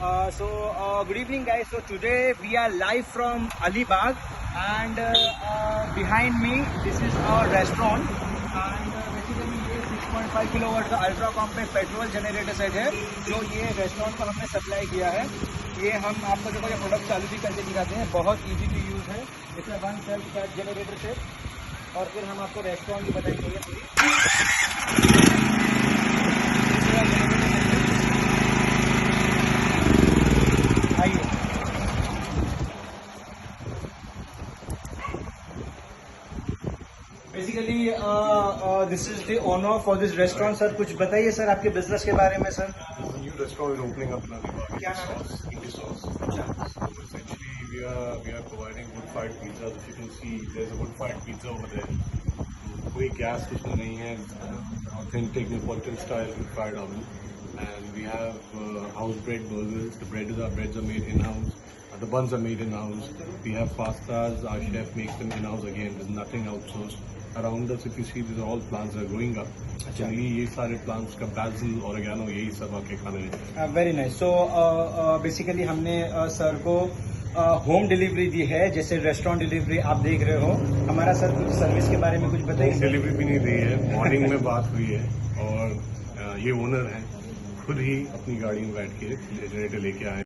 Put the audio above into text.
Good evening, guys. So today we are live from Alibag, and behind me this is our restaurant. And basically ये 6.5 kilowatt का ultra compact petrol generator set है जो ये restaurant को हमने supply किया है। ये हम आपको देखो ये प्रोडक्ट चालू भी करके दिखाते हैं। बहुत इजी टू यूज़ है। इसमें 1 सेल्फ चार्ज जनरेटर सेट, और फिर हम आपको रेस्टोरेंट की बताएंगे पूरी। आइए, basically this is the owner for this restaurant. Sir कुछ बताइए सर आपके बिजनेस के बारे में। Sir new restaurant is opening up in Alibag. क्या नाम है? Indian sauce. अच्छा, So essentially we are providing good fired pizzas. If you can see, there's a good fired pizza over there. कोई gas उसमें नहीं है, authentic Neapolitan style good fired oven. And we have house bread burgers. The breads are made in house. The buns are made in house. We have pastas. Our chef makes them in house again. There's nothing outsourced. Around us, if you see, these are all plants that are growing up. Generally, ये सारे plants का basil, oregano, यही सब आपके खाने में। Very nice. So basically हमने sir को होम डिलीवरी दी है, जैसे रेस्टोरेंट डिलीवरी आप देख रहे हो। हमारा सर कुछ सर्विस के बारे में कुछ बताइए। डिलीवरी भी नहीं दी है, मॉर्निंग में बात हुई है, और ये ओनर हैं, खुद ही अपनी गाड़ी में बैठ के जनरेटर लेके आए।